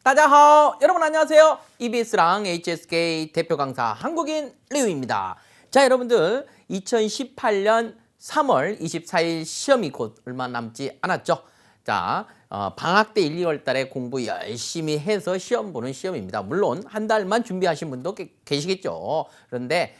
따자하오! 여러분 안녕하세요. EBS랑 HSK 대표 강사 한국인 리우입니다. 자, 여러분들 2018년 3월 24일 시험이 곧 얼마 남지 않았죠. 자, 방학 때 1, 2월 달에 공부 열심히 해서 시험 보는 시험입니다. 물론 한 달만 준비하신 분도 계시겠죠. 그런데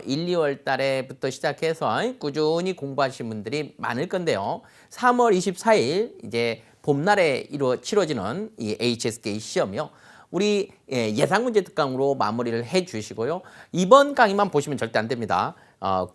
1, 2월 달에부터 시작해서 꾸준히 공부하신 분들이 많을 건데요. 3월 24일 이제 봄날에 치러지는 이 HSK 시험이요. 우리 예상 문제 특강으로 마무리를 해 주시고요. 이번 강의만 보시면 절대 안 됩니다.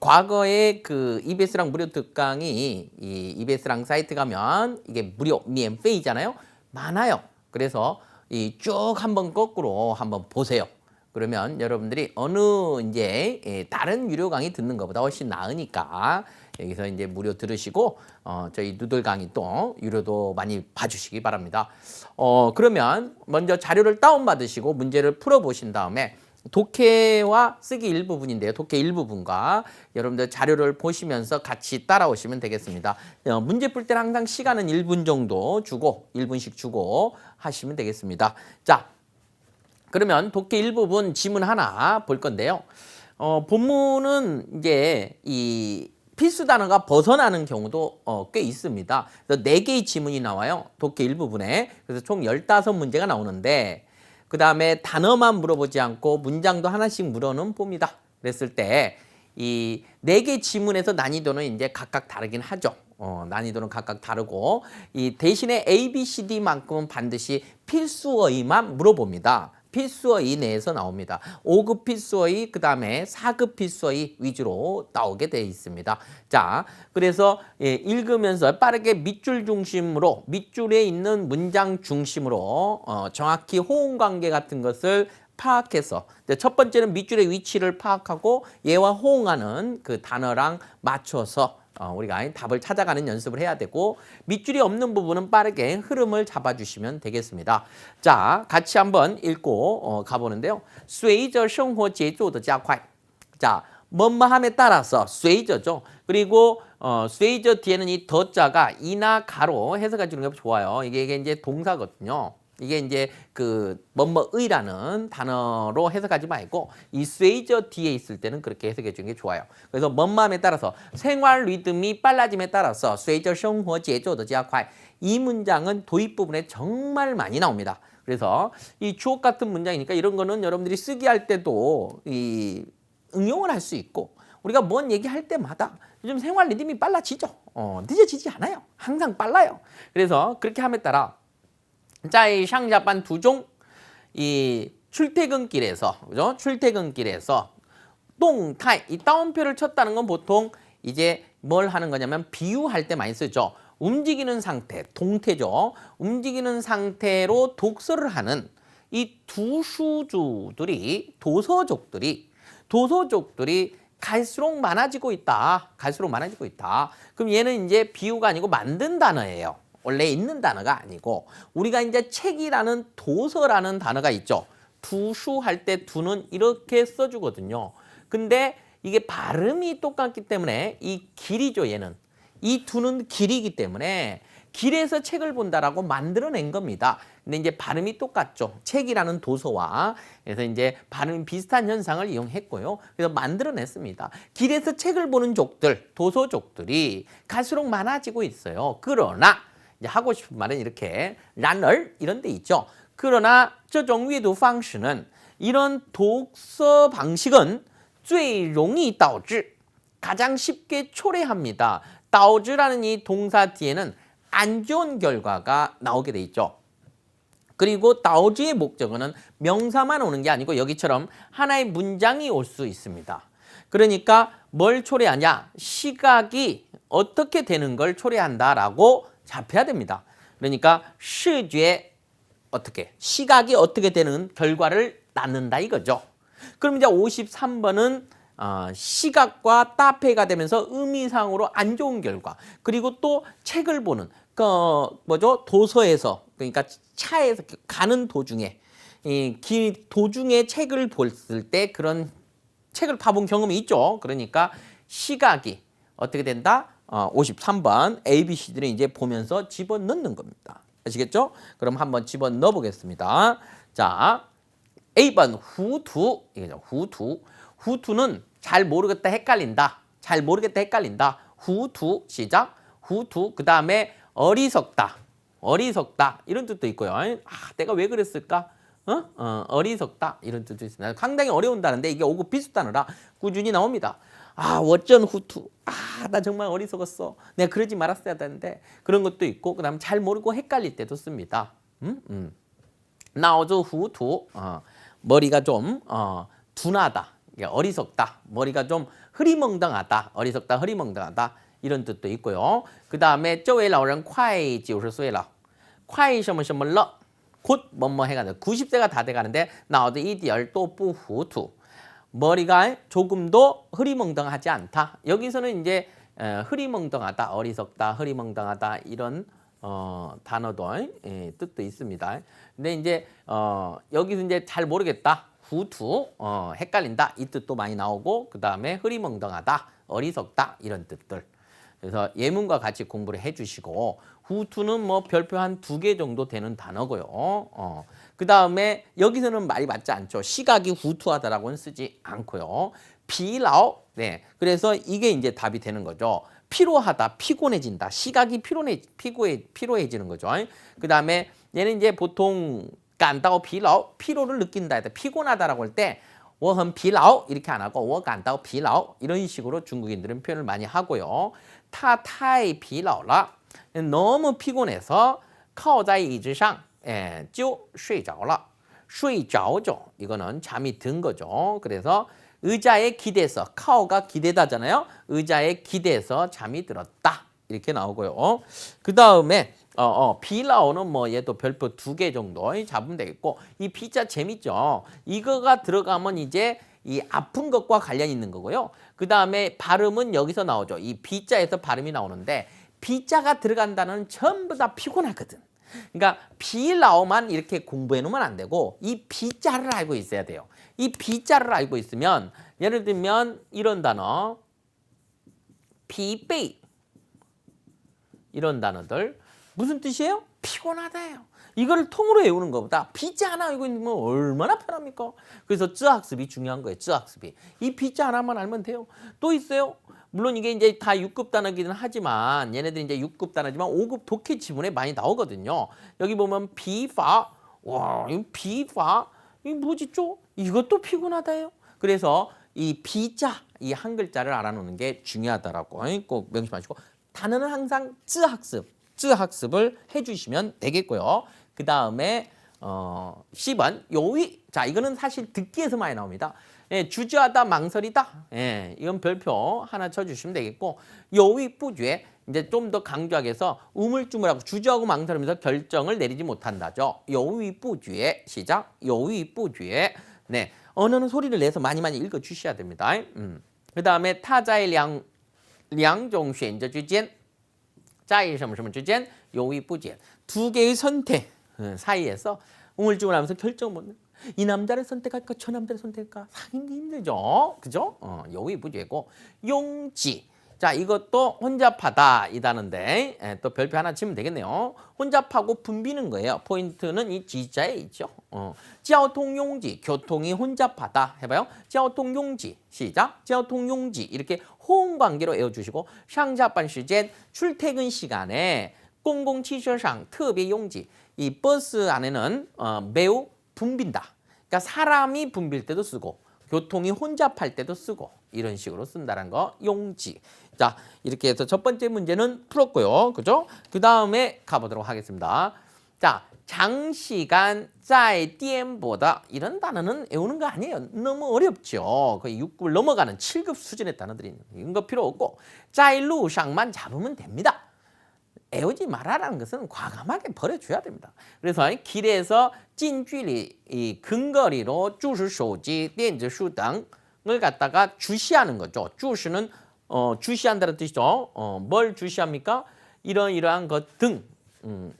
과거에 그 EBS랑 무료 특강이 이 EBS랑 사이트 가면 이게 무료免费잖아요. 많아요. 그래서 이 쭉 한번 거꾸로 한번 보세요. 그러면 여러분들이 어느 이제 다른 유료 강의 듣는 것보다 훨씬 나으니까 여기서 이제 무료 들으시고 저희 누들 강의 또 유료도 많이 봐주시기 바랍니다. 그러면 먼저 자료를 다운받으시고 문제를 풀어보신 다음에 독해와 쓰기 일부분인데요. 독해 일부분과 여러분들 자료를 보시면서 같이 따라오시면 되겠습니다. 문제 풀 때는 항상 시간은 1분 정도 주고 1분씩 주고 하시면 되겠습니다. 자, 그러면 독해 일부분 지문 하나 볼 건데요. 본문은 이제 이 필수 단어가 벗어나는 경우도 꽤 있습니다. 그래서 4개의 지문이 나와요. 독해 일부분에. 그래서 총 15문제가 나오는데 그 다음에 단어만 물어보지 않고 문장도 하나씩 물어는 봅니다. 그랬을 때 이 4개 지문에서 난이도는 이제 각각 다르긴 하죠. 난이도는 각각 다르고 이 대신에 A, B, C, D만큼은 반드시 필수어휘만 물어봅니다. 필수어휘 내에서 나옵니다. 5급 필수어휘, 그 다음에 4급 필수어휘 위주로 나오게 되어 있습니다. 자, 그래서 읽으면서 빠르게 밑줄 중심으로, 밑줄에 있는 문장 중심으로 정확히 호응 관계 같은 것을 파악해서, 첫 번째는 밑줄의 위치를 파악하고 얘와 호응하는 그 단어랑 맞춰서 우리가 답을 찾아가는 연습을 해야 되고, 밑줄이 없는 부분은 빠르게 흐름을 잡아주시면 되겠습니다. 자, 같이 한번 읽고 가보는데요. 随着生活节奏的加快. 자, 뭐뭐함에 따라서 随着죠. 그리고 随着 뒤에는 이 더자가 이나 가로 해석해 주는 게 좋아요. 이게 이제 동사거든요. 이게 이제 그 뭐뭐의라는 단어로 해석하지 말고 이 쇠저 뒤에 있을 때는 그렇게 해석해 주는 게 좋아요. 그래서 뭐뭐함에 따라서 생활 리듬이 빨라짐에 따라서 쇠저 생활节奏的加快. 이 문장은 도입 부분에 정말 많이 나옵니다. 그래서 이 주어 같은 문장이니까 이런 거는 여러분들이 쓰기 할 때도 이 응용을 할 수 있고 우리가 뭔 얘기할 때마다 요즘 생활 리듬이 빨라지죠. 늦어지지 않아요. 항상 빨라요. 그래서 그렇게 함에 따라 在上下班途中, 이 출퇴근길에서, 그죠? 출퇴근길에서 동타이, 이 따옴표를 쳤다는 건 보통 이제 뭘 하는 거냐면 비유할 때 많이 쓰죠. 움직이는 상태, 동태죠. 움직이는 상태로 독서를 하는 이 두수주들이, 도서족들이 갈수록 많아지고 있다. 갈수록 많아지고 있다. 그럼 얘는 이제 비유가 아니고 만든 단어예요. 원래 있는 단어가 아니고 우리가 이제 책이라는 도서라는 단어가 있죠. 두수 할 때 두는 이렇게 써주거든요. 근데 이게 발음이 똑같기 때문에 이 길이죠, 얘는. 이 두는 길이기 때문에 길에서 책을 본다라고 만들어낸 겁니다. 근데 이제 발음이 똑같죠. 책이라는 도서와. 그래서 이제 발음이 비슷한 현상을 이용했고요. 그래서 만들어냈습니다. 길에서 책을 보는 족들, 도서족들이 갈수록 많아지고 있어요. 그러나 하고 싶은 말은 이렇게 란얼 이런 데 있죠. 그러나 这种阅读方式는 이런 독서 방식은 最容易导致 가장 쉽게 초래합니다. 导致라는 이 동사 뒤에는 안 좋은 결과가 나오게 돼 있죠. 그리고 导致의 목적어는 명사만 오는 게 아니고 여기처럼 하나의 문장이 올 수 있습니다. 그러니까 뭘 초래하냐? 시각이 어떻게 되는 걸 초래한다라고 잡혀야 됩니다. 그러니까 시觉어떻게 시각이 어떻게 되는 결과를 낳는다 이거죠. 그럼 이제 53번은 시각과 따페가 되면서 의미상으로 안 좋은 결과. 그리고 또 책을 보는 도서에서 그러니까 차에서 가는 도중에 도중에 책을 봤을 때 그런 책을 봐본 경험이 있죠. 그러니까 시각이 어떻게 된다? 53번 A, B, C들을 이제 보면서 집어넣는 겁니다. 아시겠죠? 그럼 한번 집어 넣어 보겠습니다. 자, A번 후투 이거죠. 후투. 후투는 잘 모르겠다 헷갈린다. 잘 모르겠다 헷갈린다. 후투 시작. 후투 그다음에 어리석다. 어리석다 이런 뜻도 있고요. 아, 내가 왜 그랬을까? 어리석다 이런 뜻도 있습니다. 상당히 어려운다는데 이게 5급 비슷하느라 꾸준히 나옵니다. 아, 어쩐 후투. 아, 나 정말 어리석었어. 내가 그러지 말았어야 되는데 그런 것도 있고 그다음 잘 모르고 헷갈릴 때도 씁니다. 나오죠 후투. 머리가 좀 둔하다. 어리석다. 머리가 좀 흐리멍덩하다. 어리석다, 흐리멍덩하다. 이런 뜻도 있고요. 그 다음에 这位老人快90岁了. 快什么什么了. 곧 뭐뭐 해가지고 90세가 다 돼가는데 나오도 이디얼 또 부후투. 머리가 조금도 흐리멍덩하지 않다. 여기서는 이제 흐리멍덩하다, 어리석다, 흐리멍덩하다 이런 단어도 뜻도 있습니다. 근데 이제 여기서 이제 잘 모르겠다, 후투, 헷갈린다 이 뜻도 많이 나오고 그 다음에 흐리멍덩하다, 어리석다 이런 뜻들. 그래서 예문과 같이 공부를 해주시고 후투는 뭐 별표 한 2개 정도 되는 단어고요. 그 다음에 여기서는 말이 맞지 않죠. 시각이 후투하다라고는 쓰지 않고요. 비라오. 네, 그래서 이게 이제 답이 되는 거죠. 피로하다, 피곤해진다. 시각이 피로해지는 거죠. 그 다음에 얘는 이제 보통 간다오 피라오, 피로를 느낀다 해서 피곤하다라고 할 때 我很疲劳 이렇게 안 하고 我感到疲劳 이런 식으로 중국인들은 표현을 많이 하고요. 他太疲劳了 너무 피곤해서 靠在椅子上就睡着了. 睡着죠. 이거는 잠이 든 거죠. 그래서 의자에 기대서, 카오가 기대다잖아요. 의자에 기대서 잠이 들었다. 이렇게 나오고요. 그 다음에 비라오는 뭐 얘도 별표 2개 정도 잡으면 되겠고 이 비자 재밌죠. 이거가 들어가면 이제 이 아픈 것과 관련 있는 거고요. 그 다음에 발음은 여기서 나오죠. 이 비자에서 발음이 나오는데 비자가 들어간다는 전부 다 피곤하거든. 그러니까 비라오만 이렇게 공부해 놓으면 안 되고 이 비자를 알고 있어야 돼요. 이 비자를 알고 있으면 예를 들면 이런 단어 비베이 이런 단어들 무슨 뜻이에요? 피곤하다예요. 이거를 통으로 외우는 것보다 비자 하나 알고 있는 건 얼마나 편합니까? 그래서 쯔학습이 중요한 거예요. 쯔학습이. 이 비자 하나만 알면 돼요. 또 있어요. 물론 이게 이제 다 6급 단어기는 하지만 얘네들이 이제 6급 단어지만 5급 독해 지문에 많이 나오거든요. 여기 보면 비파. 와, 이 비파. 이 뭐지 좀? 이것도 피곤하다예요. 그래서 이 비자 이 한 글자를 알아놓는 게 중요하다라고 꼭 명심하시고 단어는 항상 쯔학습을 해주시면 되겠고요. 그 다음에 10번 요의. 자, 이거는 사실 듣기에서 많이 나옵니다. 주저하다, 망설이다. 이건 별표 하나 쳐주시면 되겠고 요의 뿌주에 이제 좀 더 강조하게 해서 우물쭈물하고 주저하고 망설이면서 결정을 내리지 못한다죠. 요의 뿌주에 시작. 요의 뿌주에. 네, 언어는 소리를 내서 많이 읽어주셔야 됩니다. 그 다음에 타자의 两种选择之间在什么什么之间犹豫不决 두 개의 선택 사이에서 우물쭈물하면서 결정 못. 이 남자를 선택할까 저 남자를 선택할까 상인이 힘들죠. 그죠?犹豫不决고 용지. 자, 이것도 혼잡하다 이다는데 또 별표 하나 치면 되겠네요. 혼잡하고 붐비는 거예요. 포인트는 이 지자에 있죠. 交通拥挤 교통이 혼잡하다 해봐요. 交通拥挤 시작. 交通拥挤 이렇게 호응 관계로 외워주시고 上下班时间 출퇴근 시간에 公共汽车上特别拥挤 이 버스 안에는 매우 붐빈다. 그러니까 사람이 붐빌 때도 쓰고 교통이 혼잡할 때도 쓰고 이런 식으로 쓴다는 거 용지. 자, 이렇게 해서 첫 번째 문제는 풀었고요. 그죠? 그 다음에 가보도록 하겠습니다. 자, 장시간 在颠簸的 이런 단어는 외우는 거 아니에요. 너무 어렵죠. 거의 6급을 넘어가는 7급 수준의 단어들이 이런 거 필요 없고 在路上만 잡으면 됩니다. 외우지 말아라는 것은 과감하게 버려줘야 됩니다. 그래서 길에서 近距离 이 근거리로 注视手机, 电子书 등을 갖다가 주시하는 거죠. 注视는 주시한다는 뜻이죠. 뭘 주시합니까? 이러한 것 등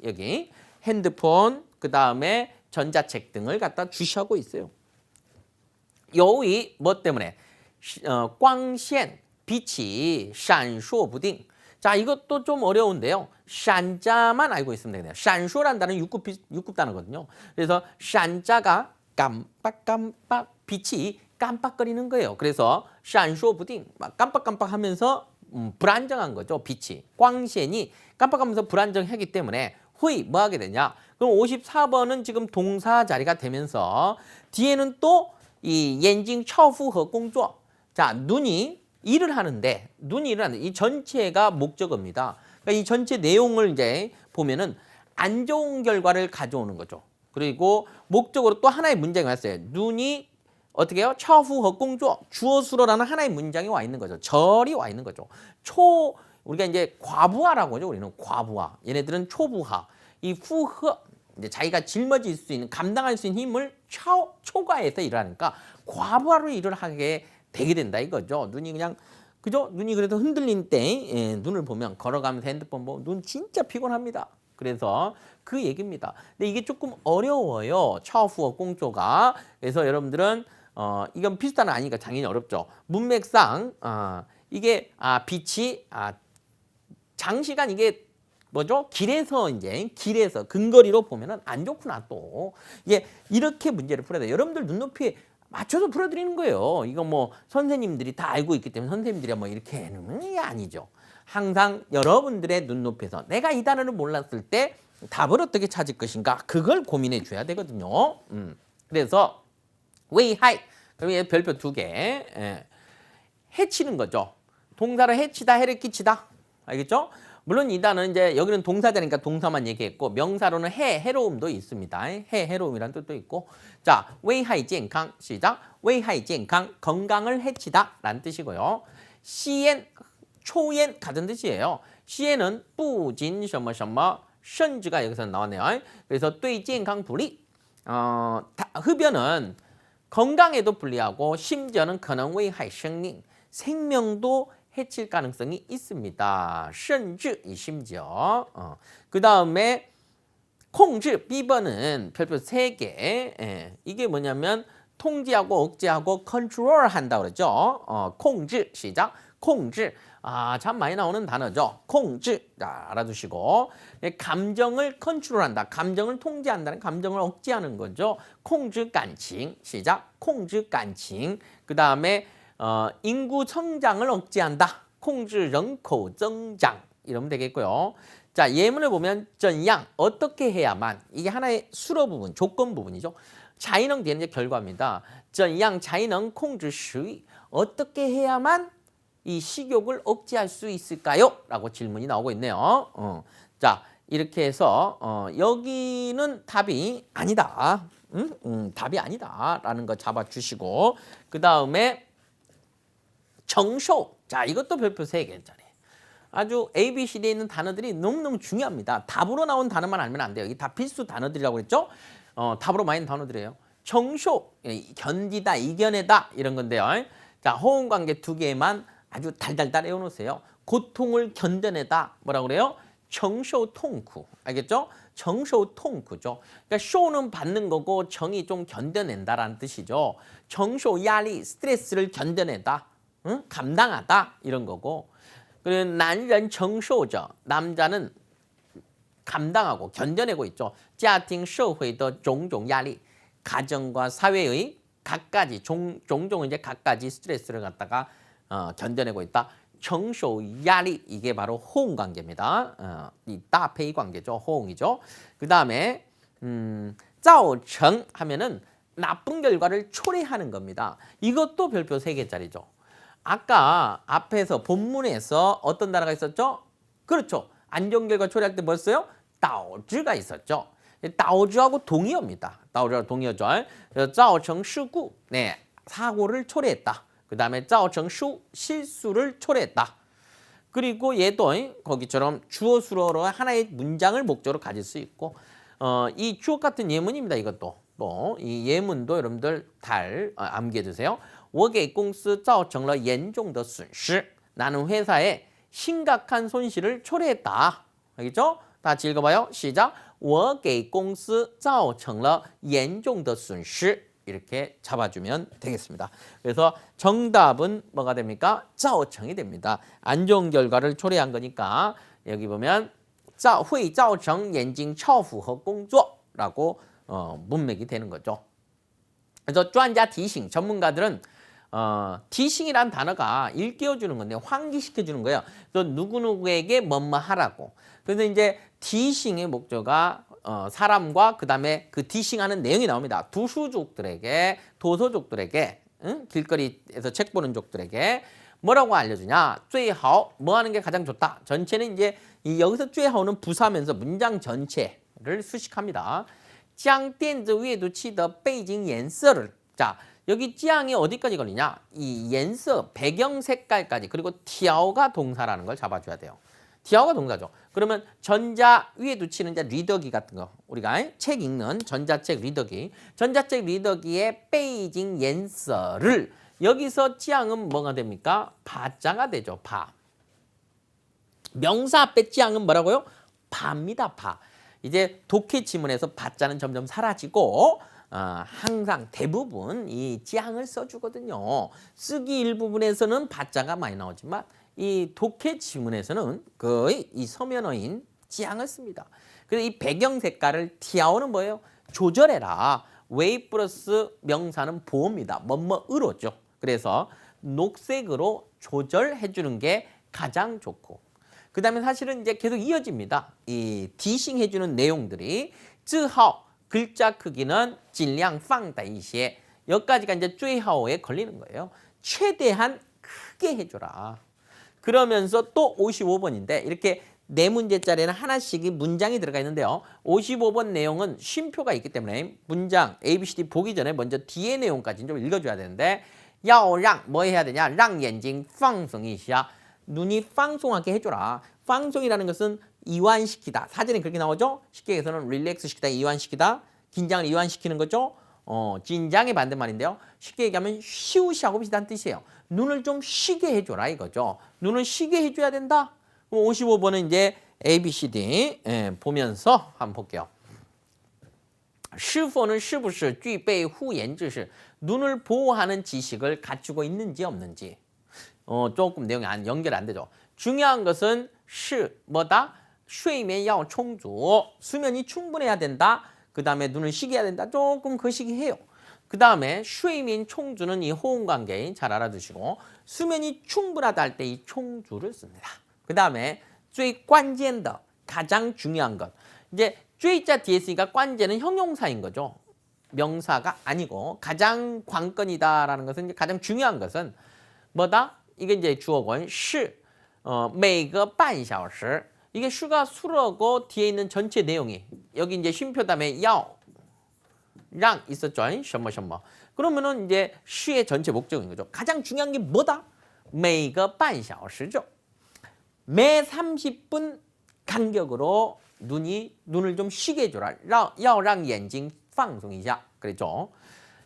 여기 핸드폰, 그 다음에 전자책 등을 갖다 주시하고 있어요. 요의 뭐 때문에? 光线 빛이 闪烁不定 자, 이것도 좀 어려운데요. 샨자만 알고 있으면 되겠네요. 샨쇼란 단어는 육급 단어거든요. 그래서 샨자가 깜빡깜빡 빛이 깜빡거리는 거예요. 그래서 샨쇼부딩 막 깜빡깜빡하면서 불안정한 거죠. 빛이. 광시엔이 깜빡하면서 불안정하기 때문에 후이 뭐 하게 되냐? 그럼 54번은 지금 동사 자리가 되면서 뒤에는 또 이 엔징 처후허 공조. 자, 눈이 일을 하는데 이 전체가 목적어입니다. 그러니까 이 전체 내용을 이제 보면은 안 좋은 결과를 가져오는 거죠. 그리고 목적으로 또 하나의 문장이 왔어요. 눈이 어떻게 해요? 처후허 공조 주어수로라는 하나의 문장이 와 있는 거죠. 절이 와 있는 거죠. 우리가 이제 과부하라고 하죠. 우리는 과부하. 얘네들은 초부하. 이 후허 이제 자기가 짊어질 수 있는 감당할 수 있는 힘을 초과해서 일을 하니까 과부하로 일을 하게 되게 된다 이거죠. 눈이 그냥 그죠? 눈이 그래도 흔들린 때 눈을 보면 걸어가면서 핸드폰 보면 눈 진짜 피곤합니다. 그래서 그 얘기입니다. 근데 이게 조금 어려워요. 차후어 공조가. 그래서 여러분들은 이건 비슷한 거 아니니까 당연히 어렵죠. 문맥상 이게 빛이 장시간 이게 뭐죠? 길에서 근거리로 보면은 안 좋구나 또. 이게 이렇게 문제를 풀어야 돼요. 여러분들 눈높이에 맞춰서 풀어드리는 거예요. 이거 뭐 선생님들이 다 알고 있기 때문에 선생님들이 뭐 이렇게 해놓으면 이게 아니죠. 항상 여러분들의 눈높이에서 내가 이 단어를 몰랐을 때 답을 어떻게 찾을 것인가 그걸 고민해 줘야 되거든요. 그래서 웨이하이 그럼 얘 별표 2개 해치는 거죠. 동사를 해치다 해를 끼치다 알겠죠? 물론 이 단어는 이제 여기는 동사자니까 동사만 얘기했고 명사로는 해로움도 있습니다. 해로움이라는 뜻도 있고 자, 웨이하이健康 시작. 웨이하이 健康 건강을 해치다 라는 뜻이고요. 시엔, 초엔 같은 뜻이에요. 시엔은 不仅什么什么 甚至가 여기서 나왔네요. 그래서 对健康不利 흡연은 건강에도 불리하고 심지어는 可能危害生命 생명도 해칠 가능성이 있습니다. 甚至 이 심지어. 그 다음에 控制 B번은 별표 3개. 이게 뭐냐면 통제하고 억제하고 컨트롤 한다 그러죠. 控制 시작. 控制 참 많이 나오는 단어죠. 控制 자, 알아두시고 감정을 컨트롤한다. 감정을 통제한다는 감정을 억제하는 거죠. 控制感情 시작. 控制感情 그 다음에 인구 성장을 억제한다. 控制人口增长 이러면 되겠고요. 자, 예문을 보면 怎样 어떻게 해야만 이게 하나의 수로 부분, 조건 부분이죠. 才能 되는 결과입니다. 怎样才能控制食欲 어떻게 해야만 이 식욕을 억제할 수 있을까요? 라고 질문이 나오고 있네요. 자, 이렇게 해서 여기는 답이 아니다. 답이 아니다 라는 거 잡아주시고 그 다음에 정쇼. 자, 이것도 별표 3개짜리. 아주 A, B, C에 있는 단어들이 너무너무 중요합니다. 답으로 나온 단어만 알면 안 돼요. 이게 다 필수 단어들이라고 그랬죠? 답으로 많이 단어들이에요. 정쇼, 견디다, 이겨내다 이런 건데요. 자, 호응관계 2개만 아주 달달달 외워놓으세요. 고통을 견뎌내다 뭐라고 그래요? 정쇼 통쿠. 알겠죠? 정쇼 통쿠죠. 그러니까 쇼는 받는 거고 정이 좀 견뎌낸다라는 뜻이죠. 정쇼 야리, 스트레스를 견뎌내다. 응? 감당하다 이런 거고 그리고 남자 정쇼죠. 남자는 감당하고 견뎌내고 있죠. 家庭社会的种种压力 가정과 사회의 각가지 종종 이제 각가지 스트레스를 갖다가 견뎌내고 있다. 정쇼 야리 이게 바로 호응 관계입니다. 이 따페이 관계죠. 호응이죠. 그 다음에 造成 하면은 나쁜 결과를 초래하는 겁니다. 이것도 별표 3개짜리죠. 아까 앞에서 본문에서 어떤 단어가 있었죠? 그렇죠. 안 좋은 결과 초래할 때 뭐였어요? 导致가 있었죠. 导致하고 동의어입니다. 导致하고 동의어죠. 造成事故 네, 사고를 초래했다. 그 다음에 造成 실수를 초래했다. 그리고 얘도 거기처럼 주어수로로 하나의 문장을 목적으로 가질 수 있고 이 주어 같은 예문입니다. 이것도 또 이 예문도 여러분들 잘 암기해 두세요. 我给公司造成了严重的损失 나는 회사에 심각한 손실을 초래했다. 알겠죠? 다 같이 읽어봐요. 시작. 我给公司造成了严重的损失 이렇게 잡아주면 되겠습니다. 그래서 정답은 뭐가 됩니까? 자오청이 됩니다. 안 좋은 결과를 초래한 거니까 여기 보면 会造成眼睛超负荷工作라고 문맥이 되는 거죠. 그래서 专家提醒 전문가들은 티싱이란 단어가 일깨워주는 건데 환기시켜주는 거예요. 또 누구누구에게 뭐뭐 하라고. 그래서 이제 티싱의 목적가 사람과 그 다음에 그 티싱하는 내용이 나옵니다. 두수족들에게, 도서족들에게, 길거리에서 책 보는 족들에게 뭐라고 알려주냐? 最好 뭐 하는 게 가장 좋다. 전체는 이제 여기서 最好는 부사하면서 문장 전체를 수식합니다. 将电子阅读器的背景颜色를 자, 여기 짱이 어디까지 걸리냐? 이颜色, 배경 색깔까지. 그리고 티아오가 동사라는 걸 잡아줘야 돼요. 티아오가 동사죠. 그러면 전자 위에 두치는 이제 리더기 같은 거. 우리가 책 읽는 전자책 리더기. 전자책 리더기의 베이징 옌서를 여기서 짱은 뭐가 됩니까? 바자가 되죠. 바. 명사 앞에 짱은 뭐라고요? 바입니다. 바. 이제 독해 지문에서 바자는 점점 사라지고 항상 대부분 이 짱을 써주거든요. 쓰기 일부분에서는 바자가 많이 나오지만 이 독해 지문에서는 거의 이 서면어인 짱을 씁니다. 그래서 이 배경 색깔을 티아오는 뭐예요? 조절해라. 웨이 플러스 명사는 보호입니다. 뭐뭐으로죠. 그래서 녹색으로 조절해주는 게 가장 좋고 그 다음에 사실은 이제 계속 이어집니다. 이 디싱 해주는 내용들이 字号 글자 크기는 尽量放大一些 여기까지가 이제 最好에 걸리는 거예요. 최대한 크게 해줘라. 그러면서 또 55번인데 이렇게 네 문제짜리는 하나씩이 문장이 들어가 있는데요. 55번 내용은 쉼표가 있기 때문에 문장 A, B, C, D 보기 전에 먼저 뒤에 내용까지 좀 읽어줘야 되는데 要让 뭐 해야 되냐? 让眼睛放松一下 눈이 방송하게 해줘라. 방송이라는 것은 이완시키다. 사전에 그렇게 나오죠? 쉽게 해서는 릴렉스 시키다, 이완시키다. 긴장을 이완시키는 거죠. 긴장의 반대말인데요. 쉽게 얘기하면 쉬우시하고 비슷한 뜻이에요. 눈을 좀 쉬게 해줘라 이거죠. 눈을 쉬게 해줘야 된다. 그럼 55번은 이제 A, B, C, D 보면서 한번 볼게요. 是否는 是不是具备护眼知识 눈을 보호하는 지식을 갖추고 있는지 없는지 조금 내용이 연결 안 되죠. 중요한 것은 是 뭐다? 睡眠要充足 수면이 충분해야 된다. 그 다음에 눈을 쉬게 해야 된다. 조금 그 시기해요. 그 다음에 睡眠 총주는 이 호응 관계인 잘 알아두시고 수면이 충분하다 할 때 이 총주를 씁니다. 그 다음에 最关键的 가장 중요한 것. 이제 最자 뒤에 있으니까 관제는 형용사인 거죠. 명사가 아니고 가장 관건이다라는 것은 이제 가장 중요한 것은 뭐다? 이게 이제 주어권 是每个半小时 이게 슈가 수러고 뒤에 있는 전체 내용이 여기 이제 쉼표 다음에 要랑 있었죠. 什么什么 그러면은 이제 슈의 전체 목적인 거죠. 가장 중요한 게 뭐다? 每个半小时죠. 매 30분 간격으로 눈을 좀 쉬게 해줘라. 要让眼睛放松一下 그랬죠.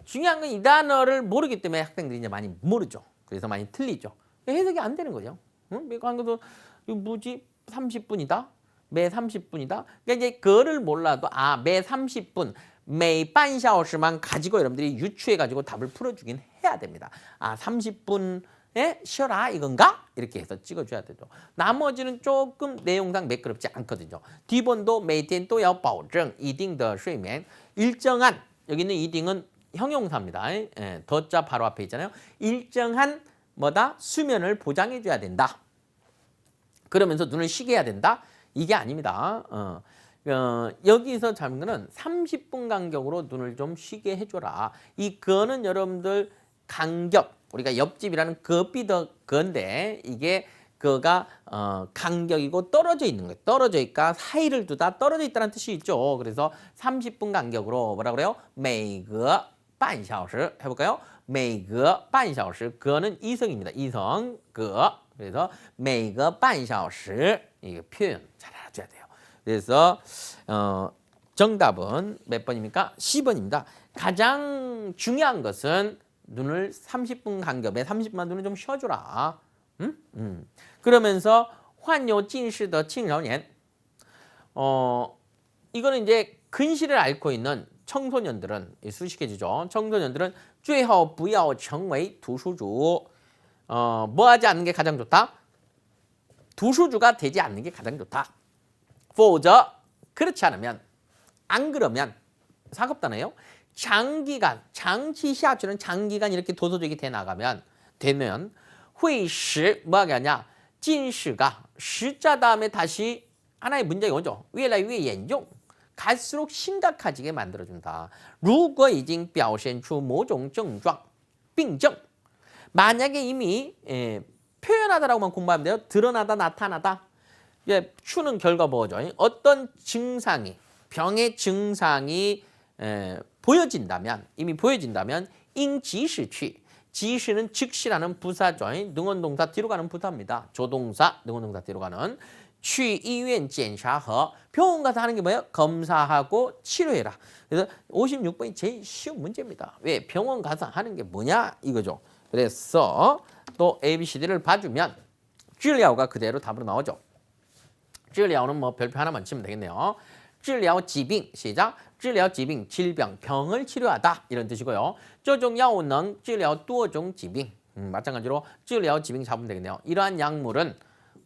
중요한 건 이 단어를 모르기 때문에 학생들이 이제 많이 모르죠. 그래서 많이 틀리죠. 해석이 안 되는 거죠. 응? 한 것도 이거 뭐지? 30분이다. 매 30분이다. 그러니까 이제 그거를 몰라도 매 30분, 매半小时만 가지고 여러분들이 유추해 가지고 답을 풀어주긴 해야 됩니다. 30분에 쉬어라 이건가? 이렇게 해서 찍어줘야 되죠. 나머지는 조금 내용상 매끄럽지 않거든요. 뒤번도 每天都要保证一定的睡眠 일정한 여기 있는 이딩은 형용사입니다. 더자 바로 앞에 있잖아요. 일정한 뭐다? 수면을 보장해줘야 된다. 그러면서 눈을 쉬게 해야 된다? 이게 아닙니다. 여기서 잡은 거는 30분 간격으로 눈을 좀 쉬게 해줘라. 그거는 여러분들 간격, 우리가 옆집이라는 거비더 건데 이게 그가 간격이고 떨어져 있는 거예요. 떨어져 있까 사이를 두다 떨어져 있다는 뜻이 있죠. 그래서 30분 간격으로 뭐라 그래요? 每个半小时 해볼까요? 每个半小时 그거는 이성입니다. 이성 그 그래서 每个半小时 이게 표현 잘 알아줘야 돼요. 그래서 정답은 몇 번입니까? 10번입니다. 가장 중요한 것은 눈을 30분 간격에 30분만 눈을 좀 쉬어줘라. 그러면서 患有近视的青少年 이거는 이제 근시를 앓고 있는 청소년들은 수식해주죠. 청소년들은 最好不要成为图书主. 뭐 하지 않는 게 가장 좋다? 두수주가 되지 않는 게 가장 좋다. 否则 그렇지 않으면 안 그러면 사급단어예요. 장기간 장期下去는 장기간 이렇게 도서적이 돼 나가면 되면 会使 뭐하게 하냐? 近视가 시자 다음에 다시 하나의 문장이 오죠. 越来越严重 갈수록 심각해지게 만들어준다. 如果已经表现出某种症状病症 만약에 이미 표현하다라고만 공부하면 돼요. 드러나다, 나타나다. 예, 추는 결과 뭐죠? 어떤 증상이, 병의 증상이 보여진다면, 이미 보여진다면, 잉지시취. 지시는 즉시라는 부사죠. 능원동사 뒤로 가는 부사입니다. 조동사, 능원동사 뒤로 가는. 去医院检查和 병원 가서 하는 게 뭐예요? 검사하고 치료해라. 그래서 56번이 제일 쉬운 문제입니다. 왜? 병원 가서 하는 게 뭐냐? 이거죠. 그래서 또 ABCD를 봐주면 治疗가 그대로 답으로 나오죠. 治疗는 뭐 별표 하나만 치면 되겠네요. 治疗疾病 시작. 治疗疾病 질병, 병을 치료하다 이런 뜻이고요. 这种药物能治疗多种疾病 마찬가지로 治疗疾病 잡으면 되겠네요. 이러한 약물은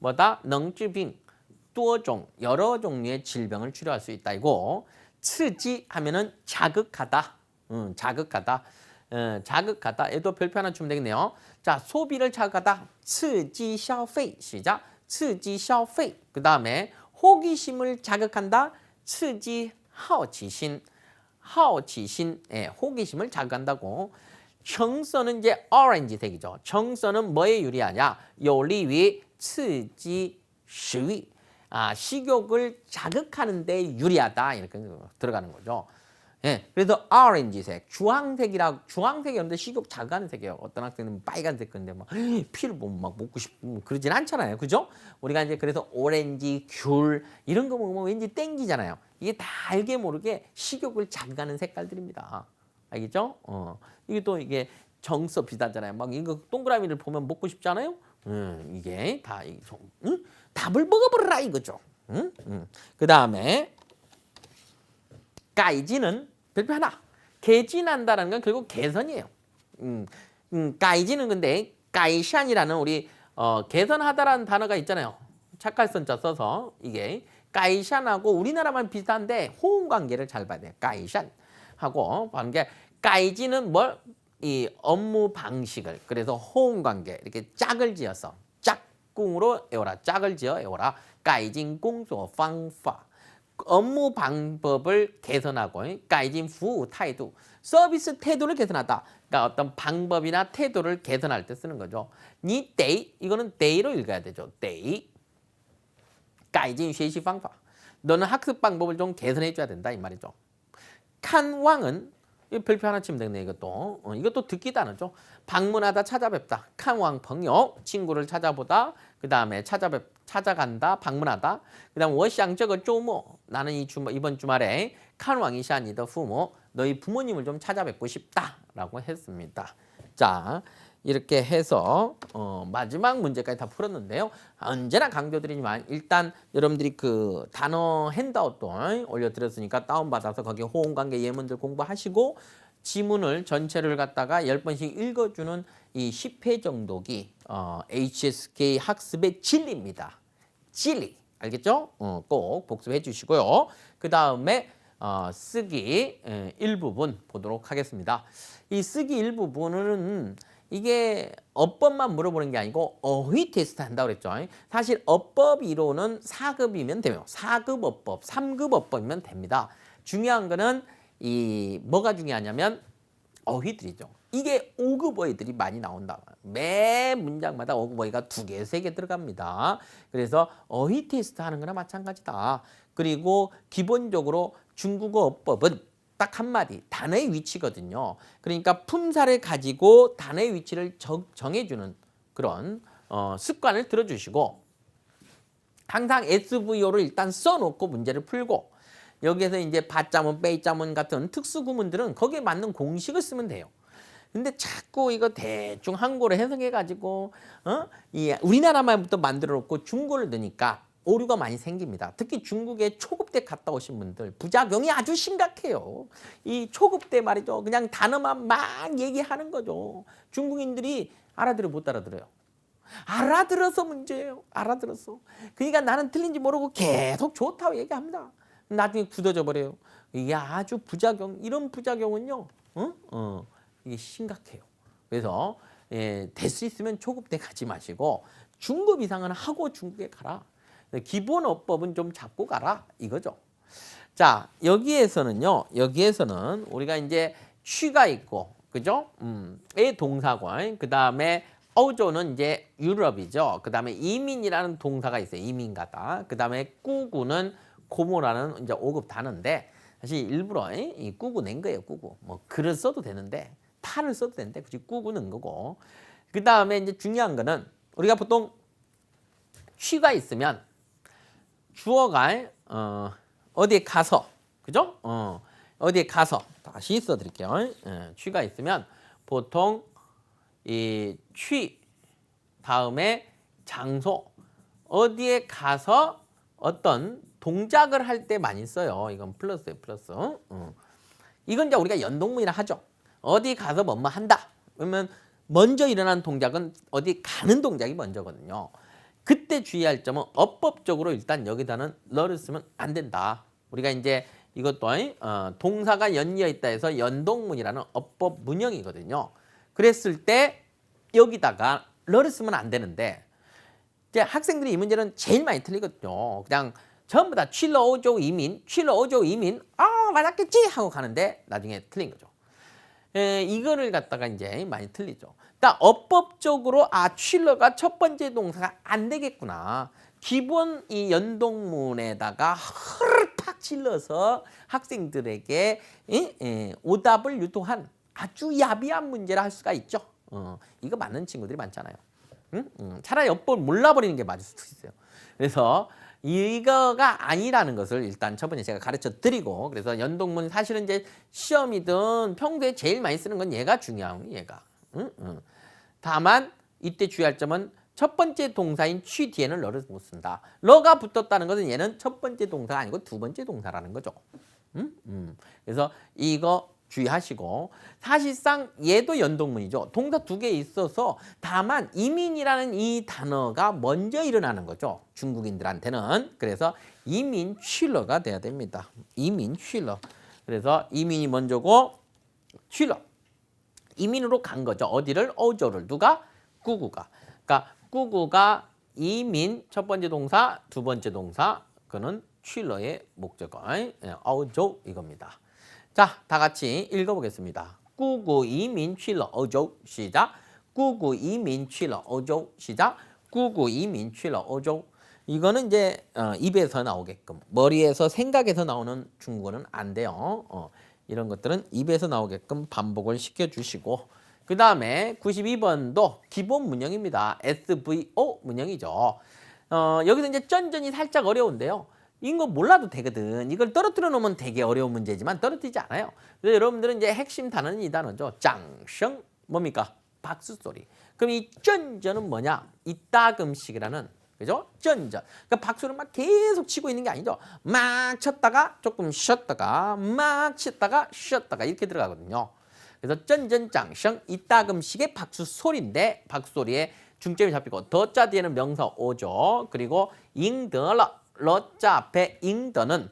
뭐다? 能治病多种 여러 종류의 질병을 치료할 수 있다 이고 刺激 하면은 자극하다. 자극하다. 자극하다. 얘도 별표 하나 주면 되겠네요. 자, 소비를 자극하다. 刺激消费 시작. 刺激消费. 그다음에 호기심을 자극한다. 刺激好奇心. 好奇心. 예, 호기심을 자극한다고. 청선은 이제 오렌지색이죠. 청선은 뭐에 유리하냐? 有利于刺激食欲. 식욕을 자극하는 데 유리하다. 이렇게 들어가는 거죠. 예, 그래서 오렌지색, 주황색이 여러분들 식욕 자극하는 색이에요. 어떤 학생은 빨간색 건데 막 피를 보면 막 먹고 싶고 그러진 않잖아요. 그죠? 우리가 이제 그래서 오렌지, 귤 이런 거 먹으면 왠지 땡기잖아요. 이게 다 알게 모르게 식욕을 자극하는 색깔들입니다. 알겠죠? 이게 또 이게 정서 비슷하잖아요. 막 이거 동그라미를 보면 먹고 싶지 않아요? 이게 다 답을 먹어버려라 이거죠. 그 다음에 까이지는 별표 하나. 개진한다라는 건 결국 개선이에요. 까이지는 근데 까이샨이라는 우리 개선하다라는 단어가 있잖아요. 착할선자 써서 이게 까이샨하고 우리나라만 비슷한데 호응 관계를 잘 봐야 돼요. 까이샨하고 하는 게 까이지는 이 업무 방식을 그래서 호응 관계 이렇게 짝을 지어서 짝꿍으로 외워라. 짝을 지어 외워라. 까이진 공조 방파. 업무 방법을 개선하고 까이진 후 타이도 서비스 태도를 개선하다. 그러니까 어떤 방법이나 태도를 개선할 때 쓰는 거죠. 니 데이 이거는 데이로 읽어야 되죠. 데이 까이진学习方法 너는 학습 방법을 좀 개선해 줘야 된다 이 말이죠. 칸왕은 별표 하나 치면 되겠네. 이것도 듣기 단어죠. 방문하다 찾아뵙다. 칸왕朋友 친구를 찾아보다. 그 다음에 찾아간다. 방문하다. 그 다음 我想这个周末 나는 이번 주말에 칸왕一下你的父母 너희 부모님을 좀 찾아뵙고 싶다라고 했습니다. 자, 이렇게 해서 마지막 문제까지 다 풀었는데요. 언제나 강조드리지만 일단 여러분들이 그 단어 핸드아웃도 올려드렸으니까 다운받아서 거기에 호응관계 예문들 공부하시고 지문을 전체를 갖다가 10번씩 읽어주는 이 10회 정도기 HSK 학습의 진리입니다. 진리. 알겠죠? 꼭 복습해 주시고요. 그 다음에 쓰기 일부분 보도록 하겠습니다. 이 쓰기 일부분은 이게 어법만 물어보는 게 아니고 어휘 테스트 한다고 그랬죠. 사실 어법 이론은 4급이면 돼요. 4급 어법, 3급 어법이면 됩니다. 중요한 거는 뭐가 중요하냐면 어휘들이죠. 이게 5급 어휘들이 많이 나온다. 매 문장마다 5급 어휘가 2개, 3개 들어갑니다. 그래서 어휘 테스트 하는 거나 마찬가지다. 그리고 기본적으로 중국어 어법은 딱 한마디, 단어의 위치거든요. 그러니까 품사를 가지고 단어의 위치를 정해주는 그런 습관을 들어주시고 항상 SVO를 일단 써놓고 문제를 풀고 여기에서 이제 바자문, 빼자문 같은 특수 구문들은 거기에 맞는 공식을 쓰면 돼요. 근데 자꾸 이거 대충 한국어로 해석해가지고 우리나라 말부터 만들어 놓고 중국어를 넣으니까 오류가 많이 생깁니다. 특히 중국에 초급 때 갔다 오신 분들 부작용이 아주 심각해요. 이 초급 때 말이죠. 그냥 단어만 막 얘기하는 거죠. 중국인들이 알아들어 못 알아들어요. 알아들어서 문제예요. 알아들어서. 그러니까 나는 틀린지 모르고 계속 좋다고 얘기합니다. 나중에 굳어져 버려요. 이게 아주 부작용, 이런 부작용은요. 이게 심각해요. 그래서 될 수 있으면 초급 때 가지 마시고 중급 이상은 하고 중국에 가라. 기본 어법은 좀 잡고 가라 이거죠. 자, 여기에서는요. 여기에서는 우리가 이제 취가 있고, 그죠? 의 동사고, 그 다음에 어조는 이제 유럽이죠. 그 다음에 이민이라는 동사가 있어요. 이민 가다. 그 다음에 꾸구는 고모라는 이제 5급 단어인데 사실 일부러 이 꾸구 낸 거예요. 꾸구. 뭐 글을 써도 되는데 탈을 써도 되는데 굳이 꾸구 넣은 거고. 그 다음에 이제 중요한 거는 우리가 보통 취가 있으면 주어가 어디에 가서, 그죠? 어디에 가서 다시 써드릴게요. 취가 있으면 보통 이 취 다음에 장소 어디에 가서 어떤 동작을 할 때 많이 써요. 이건 플러스예요, 플러스. 이건 이제 우리가 연동문이라 하죠. 어디 가서 뭐뭐 한다. 그러면 먼저 일어난 동작은 어디 가는 동작이 먼저거든요. 그때 주의할 점은 어법적으로 일단 여기다는 너를 쓰면 안 된다. 우리가 이제 이것도 동사가 연이어 있다 해서 연동문이라는 어법 문형이거든요. 그랬을 때 여기다가 너를 쓰면 안 되는데 이제 학생들이 이 문제는 제일 많이 틀리거든요. 그냥 전부 다 취러 오조 이민, 취러 오조 이민, 맞았겠지 하고 가는데 나중에 틀린 거죠. 이거를 갖다가 이제 많이 틀리죠. 그러니까 어법적으로 취러가 첫 번째 동사가 안 되겠구나. 기본 이 연동문에다가 흐르팍 질러서 학생들에게 오답을 유도한 아주 야비한 문제라 할 수가 있죠. 이거 맞는 친구들이 많잖아요. 차라리 어법을 몰라버리는 게 맞을 수도 있어요. 그래서 이거가 아니라는 것을 일단 첫 번째 제가 가르쳐 드리고, 그래서 연동문 사실은 이제 시험이든 평소에 제일 많이 쓰는 건 얘가 중요한 얘가. 다만 이때 주의할 점은 첫 번째 동사인 취 뒤에는 러를 못 쓴다. 러가 붙었다는 것은 얘는 첫 번째 동사가 아니고 두 번째 동사라는 거죠. 그래서 이거 주의하시고, 사실상 얘도 연동문이죠. 동사 두 개 있어서 다만 이민이라는 이 단어가 먼저 일어나는 거죠. 중국인들한테는. 그래서 이민 취러가 돼야 됩니다. 이민 취러. 그래서 이민이 먼저고 취러. 이민으로 간 거죠. 어디를? 어조를. 누가? 꾸구가. 그러니까 꾸구가 이민 첫 번째 동사, 두 번째 동사. 그는 취러의 목적어. 어조 이겁니다. 자, 다 같이 읽어보겠습니다. 꾸구 이민 취러 어조. 시작. 꾸구 이민 취러 어조. 시작. 꾸구 이민 취러 어조. 이거는 이제 입에서 나오게끔, 머리에서 생각에서 나오는 중국어는 안 돼요. 이런 것들은 입에서 나오게끔 반복을 시켜주시고, 그 다음에 92번도 기본 문형입니다. SVO 문형이죠. 여기서 이제 쩐전이 살짝 어려운데요. 이거 몰라도 되거든. 이걸 떨어뜨려 놓으면 되게 어려운 문제지만 떨어뜨리지 않아요. 그래서 여러분들은 이제 핵심 단어는 이 단어죠. 짱성 뭡니까? 박수 소리. 그럼 이 쩐전은 뭐냐? 이따금씩이라는, 그죠? 쩐전. 그러니까 박수를 막 계속 치고 있는 게 아니죠. 막 쳤다가 조금 쉬었다가 막 쳤다가 쉬었다가 이렇게 들어가거든요. 그래서 쩐전 짱성 이따금씩의 박수 소리인데 박수 소리에 중점이 잡히고 더자 뒤에는 명사 오죠. 그리고 잉더러 러자 앞에 잉더는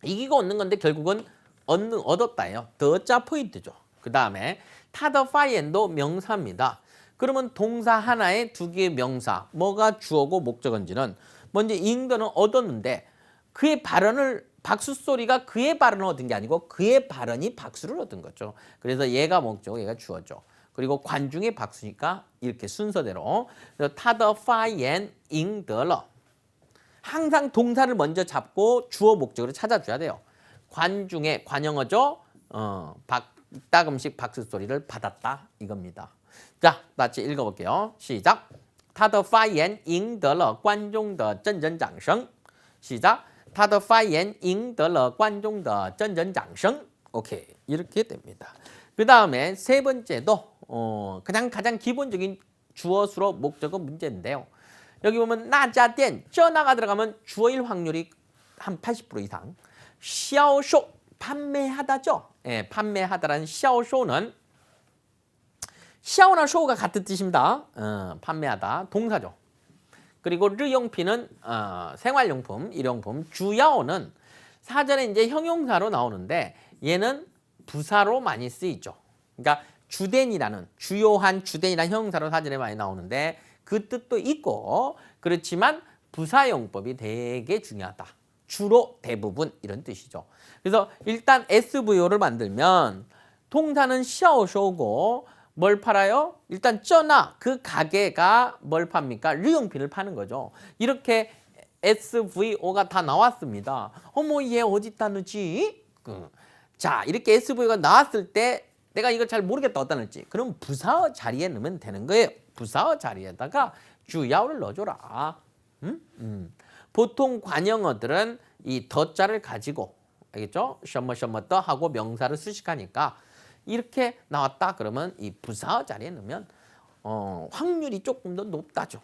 이기고 얻는 건데 결국은 얻었다예요. 더자 포인트죠. 그 다음에 타더파이엔도 명사입니다. 그러면 동사 하나에 두 개의 명사, 뭐가 주어고 목적어인지는 먼저 잉더는 얻었는데 그의 발언을, 박수 소리가 그의 발언을 얻은 게 아니고 그의 발언이 박수를 얻은 거죠. 그래서 얘가 목적어, 얘가 주어죠. 그리고 관중의 박수니까 이렇게 순서대로 타더파이엔 잉더러. 항상 동사를 먼저 잡고 주어 목적으로 찾아줘야 돼요. 관중의 관형어죠. 따금씩 박수 소리를 받았다 이겁니다. 자, 같이 읽어볼게요. 시작. 他的发言赢得了观众的阵阵掌声. 시작. 他的发言赢得了观众的阵阵掌声. 오케이, 이렇게 됩니다. 그 다음에 세 번째도 그냥 가장 기본적인 주어 수로 목적어 문제인데요. 여기 보면 나자店, 쩌나가 들어가면 주어일 확률이 한 80% 이상. 샤오쇼, 판매하다죠. 예, 판매하다라는 샤오쇼는 샤오나 쇼가 같은 뜻입니다. 판매하다, 동사죠. 그리고 르용피는 생활용품, 일용품. 주야오는 사전에 이제 형용사로 나오는데 얘는 부사로 많이 쓰이죠. 그러니까 주된이라는 주요한 주된이라는 형용사로 사전에 많이 나오는데 그 뜻도 있고 그렇지만 부사용법이 되게 중요하다. 주로 대부분 이런 뜻이죠. 그래서 일단 SVO를 만들면 동사는 샤오쇼고 뭘 팔아요? 일단 쩌나 그 가게가 뭘 팝니까? 르용핀을 파는 거죠. 이렇게 SVO가 다 나왔습니다. 어머 얘 어디다 넣지? 자 이렇게 SVO가 나왔을 때 내가 이걸 잘 모르겠다 어디다 넣을지 그럼 부사어 자리에 넣으면 되는 거예요. 부사어 자리에다가 주야오를 넣어줘라. 보통 관형어들은 이 더자를 가지고 알겠죠? 셔머 더 하고 명사를 수식하니까 이렇게 나왔다 그러면 이 부사어 자리에 넣으면 확률이 조금 더 높다죠.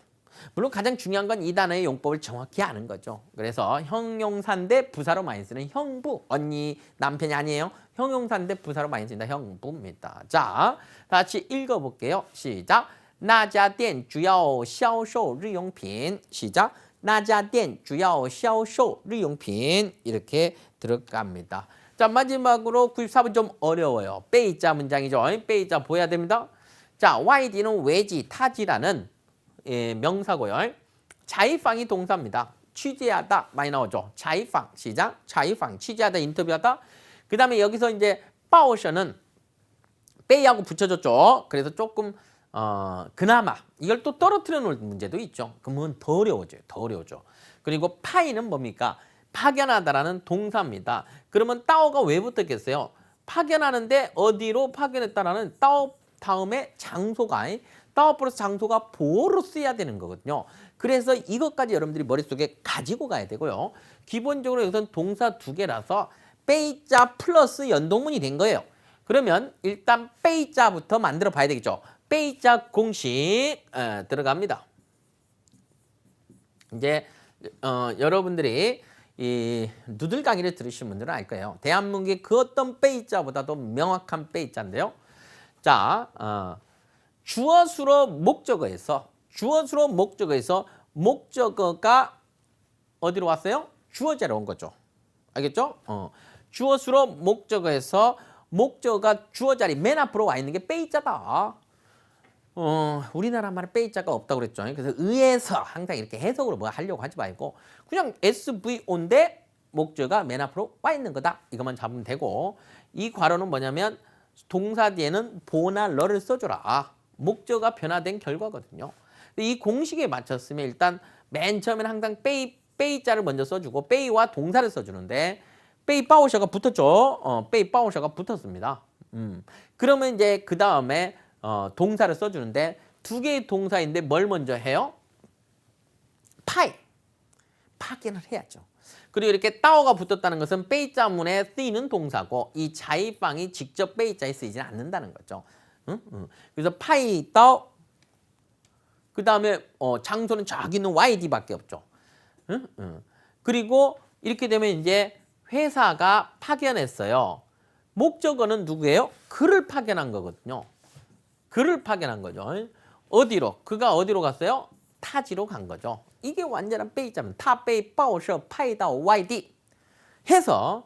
물론 가장 중요한 건 이 단어의 용법을 정확히 아는 거죠. 그래서 형용사인데 부사로 많이 쓰는 형부. 언니 남편이 아니에요. 형용사인데 부사로 많이 쓴다. 형부입니다. 자, 다시 읽어볼게요. 시작. 那家店主要销售日用品. 시작. 那家店主要销售日用品. 이렇게 들어갑니다. 자, 마지막으로 94번 좀 어려워요. 빼이자 문장이죠. 빼이자 보여야 됩니다. 자, YD는 외지, 타지라는 명사고요. 자이팡이 동사입니다. 취재하다 많이 나오죠. 자이팡 시작. 자이팡 취재하다 인터뷰하다. 그 다음에 여기서 이제 빠오셔는 빼이하고 붙여줬죠. 그래서 조금 그나마 이걸 또 떨어뜨려 놓을 문제도 있죠. 그러면 더 어려워져요. 더 어려워져. 그리고 파이는 뭡니까? 파견하다라는 동사입니다. 그러면 따오가 왜 붙었겠어요? 파견하는데 어디로 파견했다라는 따오 다음에 장소가 따오 플러스 장소가 보어로 쓰여야 되는 거거든요. 그래서 이것까지 여러분들이 머릿속에 가지고 가야 되고요. 기본적으로 여기서는 동사 두 개라서 빼이자 플러스 연동문이 된 거예요. 그러면 일단 빼이자부터 만들어 봐야 되겠죠. 빼이자 공식 들어갑니다. 이제 여러분들이 이 누들 강의를 들으신 분들은 알 거예요. 대한민국의 그 어떤 빼이자보다도 명확한 빼이자인데요. 자, 주어수로 목적어에서 목적어가 어디로 왔어요? 주어자로 온 거죠. 알겠죠? 주어수로 목적어에서 목적어가 주어 자리 맨 앞으로 와 있는 게 빼이자다. 우리나라 말에 빼이자가 없다고 그랬죠. 그래서 의에서 항상 이렇게 해석으로 뭐 하려고 하지 말고 그냥 SVO인데 목적어가 맨 앞으로 와 있는 거다. 이것만 잡으면 되고 이 괄호는 뭐냐면 동사 뒤에는 보나 러를 써줘라. 목적어가 변화된 결과거든요. 이 공식에 맞췄으면 일단 맨 처음에는 항상 빼이자를 먼저 써주고 빼이와 동사를 써주는데 빼이빠오셔가 붙었죠. 빼이빠오셔가 붙었습니다. 그러면 이제 그 다음에 동사를 써주는데 두 개의 동사인데 뭘 먼저 해요? 파견을 해야죠. 그리고 이렇게 따오가 붙었다는 것은 빼이자문에 쓰이는 동사고 이 자이팡이 직접 빼이자에 쓰이지는 않는다는 거죠. 그래서 파이 따오 그 다음에 장소는 저기 있는 YD밖에 없죠. 그리고 이렇게 되면 이제 회사가 파견했어요. 목적어는 누구예요? 그를 파견한 거거든요. 그를 파견한 거죠. 어디로? 그가 어디로 갔어요? 타지로 간 거죠. 이게 완전한 빼이자면 타빼이 빠오셔 파이다오 YD 해서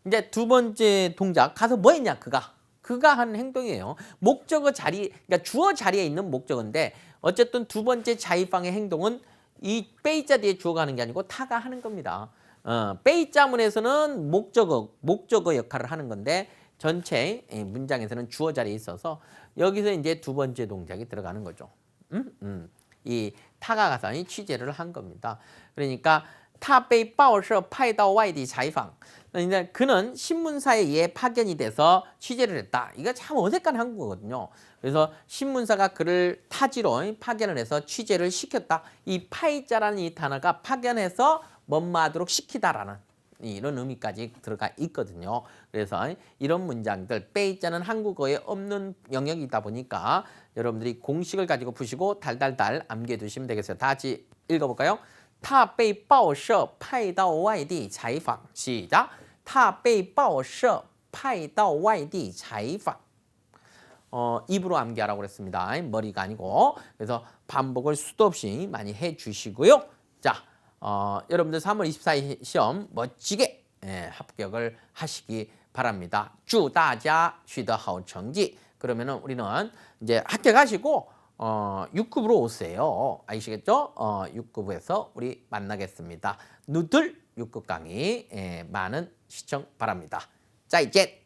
이제 두 번째 동작 가서 뭐 했냐 그가 한 행동이에요. 목적어 자리 그러니까 주어 자리에 있는 목적어인데 어쨌든 두 번째 자이팡의 행동은 이 빼이자 뒤에 주어가 하는 게 아니고 타가 하는 겁니다. 빼이자문에서는 목적어 역할을 하는 건데 전체 문장에서는 주어 자리에 있어서 여기서 이제 두 번째 동작이 들어가는 거죠. 이 타가 가서 취재를 한 겁니다. 그러니까 타베이 빠오셔 파이다오 YD 자이팡. 그러니까 그는 신문사에 의해 파견이 돼서 취재를 했다. 이거 참 어색한 한국어거든요. 그래서 신문사가 그를 타지로 파견을 해서 취재를 시켰다. 이 파이자라는 이 단어가 파견해서 뭐뭐하도록 시키다라는 이런 의미까지 들어가 있거든요. 그래서 이런 문장들 빼이자는 한국어에 없는 영역이다 보니까 여러분들이 공식을 가지고 푸시고 달달달 암기해 두시면 되겠어요. 다 같이 읽어볼까요? 他被报社派到外地采访. 시작. 他被报社派到外地采访. 입으로 암기하라고 그랬습니다. 머리가 아니고. 그래서 반복을 수도 없이 많이 해주시고요. 자, 여러분들 3월 24일 시험 멋지게 합격을 하시기 바랍니다. 祝大家取得好成绩. 그러면은 우리는 이제 합격하시고 6급으로 오세요. 아시겠죠? 6급에서 우리 만나겠습니다. 누들 6급 강의 많은 시청 바랍니다. 再见.